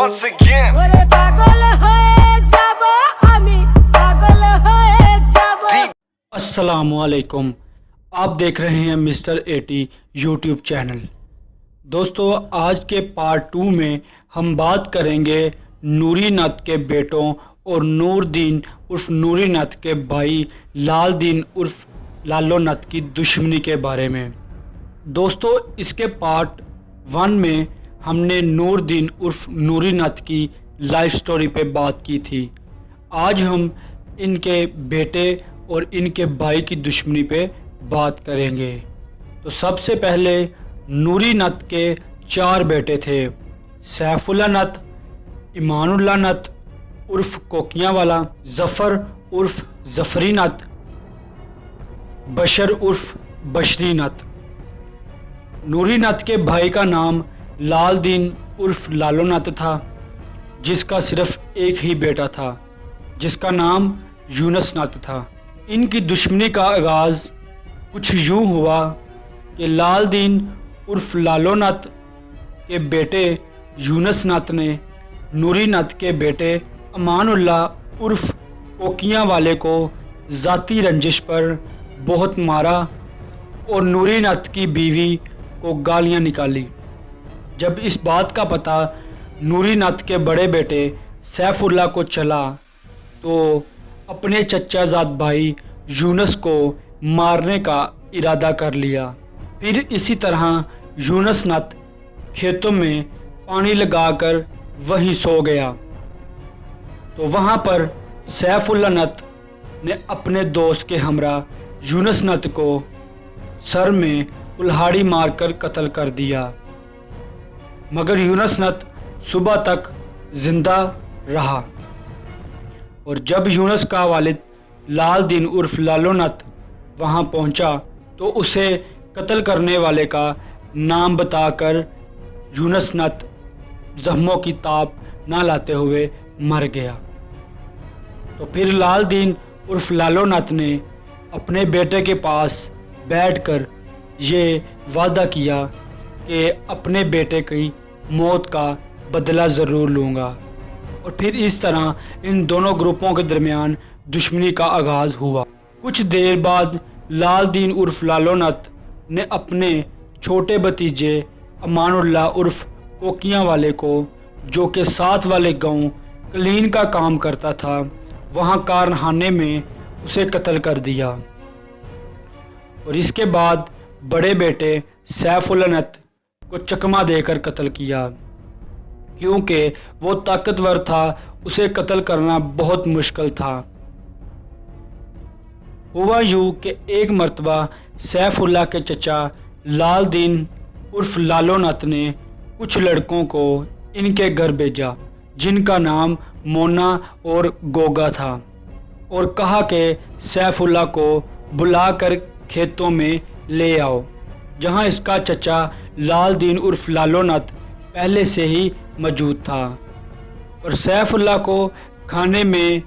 once again. अस्सलामुअलैकुम, आप देख रहे हैं मिस्टर 80 यूट्यूब चैनल। दोस्तों, आज के पार्ट 2 में हम बात करेंगे नूरी नत के बेटों और नूरदीन उर्फ नूरी नत के भाई लाल दीन उर्फ लालो नत की दुश्मनी के बारे में। दोस्तों, इसके पार्ट 1 में हमने नूरदीन उर्फ नूरी नत की लाइफ स्टोरी पे बात की थी। आज हम इनके बेटे और इनके भाई की दुश्मनी पे बात करेंगे। तो सबसे पहले नूरी नत के 4 बेटे थे। सैफुल्ला नत, ईमानुल्लाह नत उर्फ कोकियाँ वाला, ज़फ़र उर्फ ज़फ़री नत, बशर उर्फ बशरी नत। नूरी नत के भाई का नाम लाल दीन उर्फ लालो नत था, जिसका सिर्फ एक ही बेटा था जिसका नाम यूनस नत था। इनकी दुश्मनी का आगाज़ कुछ यूँ हुआ कि लाल दीन उर्फ लालो नत के बेटे यूनस नत ने नूरी नत के बेटे अमानुल्लाह उर्फ कोकियाँ वाले को ज़ाती रंजिश पर बहुत मारा और नूरी नत की बीवी को गालियाँ निकाली। जब इस बात का पता नूरी नत के बड़े बेटे सैफुल्ला को चला तो अपने चचाजाद भाई यूनस को मारने का इरादा कर लिया। फिर इसी तरह यूनस नत खेतों में पानी लगाकर वहीं सो गया। तो वहाँ पर सैफुल्ला नत ने अपने दोस्त के हमरा यूनस नत को सर में कुल्हाड़ी मारकर कत्ल कर दिया, मगर यूनस नत सुबह तक जिंदा रहा। और जब यूनस का वालिद लाल दीन उर्फ लालो नत वहाँ पहुँचा तो उसे कत्ल करने वाले का नाम बताकर यूनस नत जख्मों की ताप ना लाते हुए मर गया। तो फिर लाल दीन उर्फ लालो नत ने अपने बेटे के पास बैठकर ये वादा किया कि अपने बेटे की मौत का बदला ज़रूर लूँगा। और फिर इस तरह इन दोनों ग्रुपों के दरमियान दुश्मनी का आगाज़ हुआ। कुछ देर बाद लाल दीन उर्फ लालो नत ने अपने छोटे भतीजे अमानुल्लाह उर्फ कोकियाँ वाले को, जो कि साथ वाले गांव क्लीन का काम करता था, वहां कारखाने में उसे कत्ल कर दिया। और इसके बाद बड़े बेटे सैफुल्ला नत को चकमा देकर कत्ल किया, क्योंकि वो ताकतवर था, उसे कत्ल करना बहुत मुश्किल था। हुआ यूँ कि एक मर्तबा सैफुल्ला के चचा लाल दीन उर्फ लालो नत ने कुछ लड़कों को इनके घर भेजा, जिनका नाम मोना और गोगा था, और कहा कि सैफुल्ला को बुलाकर खेतों में ले आओ, जहां इसका चचा लाल दीन उर्फ लालो नत पहले से ही मौजूद था। और सैफुल्ला को खाने में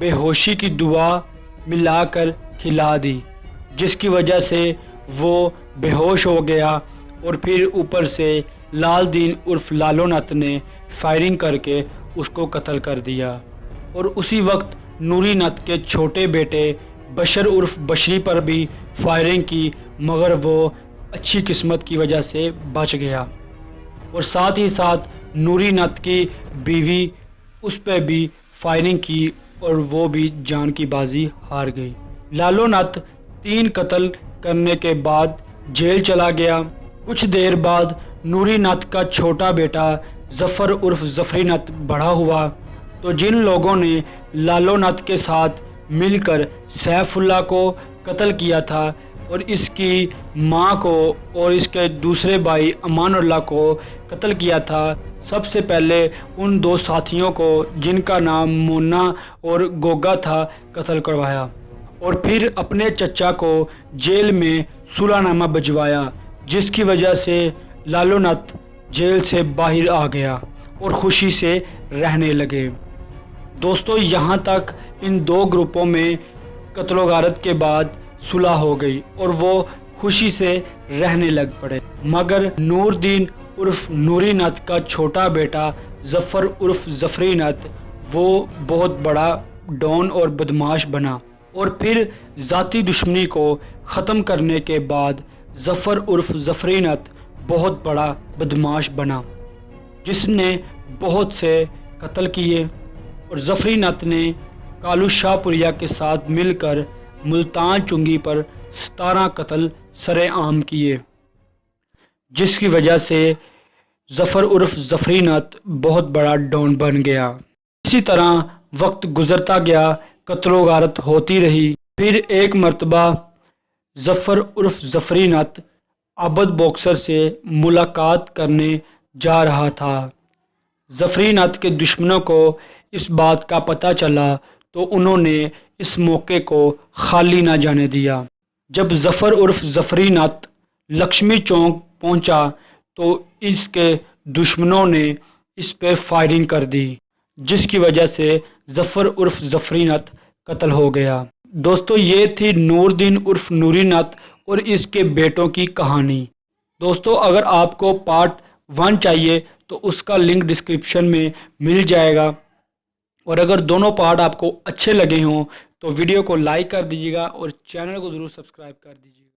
बेहोशी की दुआ मिलाकर खिला दी, जिसकी वजह से वो बेहोश हो गया। और फिर ऊपर से लाल दीन उर्फ लालो नत ने फायरिंग करके उसको कत्ल कर दिया। और उसी वक्त नूरी नत के छोटे बेटे बशर उर्फ बशरी पर भी फायरिंग की, मगर वो अच्छी किस्मत की वजह से बच गया। और साथ ही साथ नूरी नत की बीवी उस पर भी फायरिंग की और वो भी जान की बाजी हार गई। लालो नत 3 कत्ल करने के बाद जेल चला गया। कुछ देर बाद नूरी नत का छोटा बेटा ज़फ़र उर्फ ज़फ़री नत बड़ा हुआ, तो जिन लोगों ने लालो नत के साथ मिलकर सैफुल्ला को कत्ल किया था और इसकी मां को और इसके दूसरे भाई अमानुल्लाह को कत्ल किया था, सबसे पहले उन 2 साथियों को, जिनका नाम मोना और गोगा था, कत्ल करवाया। और फिर अपने चचा को जेल में सुलहनामा भिजवाया, जिसकी वजह से लालो नत जेल से बाहर आ गया और खुशी से रहने लगे। दोस्तों, यहाँ तक इन 2 ग्रुपों में कत्लो गारत के बाद सुलह हो गई और वो खुशी से रहने लग पड़े। मगर नूरदीन उर्फ नूरी नत का छोटा बेटा ظفر عرف ظفری نت وہ بہت بڑا ڈون اور بدماش بنا، اور پھر ذاتی دشمنی کو ختم کرنے کے بعد ظفر عرف ظفری نت بہت بڑا بدماش بنا جس نے بہت سے قتل کیے، اور ظفری نت نے کالو شاہ پوریا کے ساتھ مل کر ملتان چنگی پر 17 قتل سر عام کیے، جس کی وجہ سے ظفر عرف ظفری نت بہت بڑا ڈون بن گیا۔ اسی طرح وقت گزرتا گیا، قتل و غارت ہوتی رہی۔ پھر ایک مرتبہ ظفر عرف ظفری نت عبد باکسر سے ملاقات کرنے جا رہا تھا۔ ظفری نت کے دشمنوں کو اس بات کا پتہ چلا تو انہوں نے اس موقع کو خالی نہ جانے دیا۔ جب ظفر عرف ظفری نت لکشمی چوک پہنچا تو اس کے دشمنوں نے اس پہ فائرنگ کر دی، جس کی وجہ سے ظفر عرف ظفری نت قتل ہو گیا۔ دوستو یہ تھی نور الدین عرف نوری نت اور اس کے بیٹوں کی کہانی۔ دوستو اگر آپ کو پارٹ 1 چاہیے تو اس کا لنک ڈسکرپشن میں مل جائے گا، اور اگر دونوں پارٹ آپ کو اچھے لگے ہوں تو ویڈیو کو لائک کر دیجیے گا اور چینل کو ضرور سبسکرائب کر دیجیے گا۔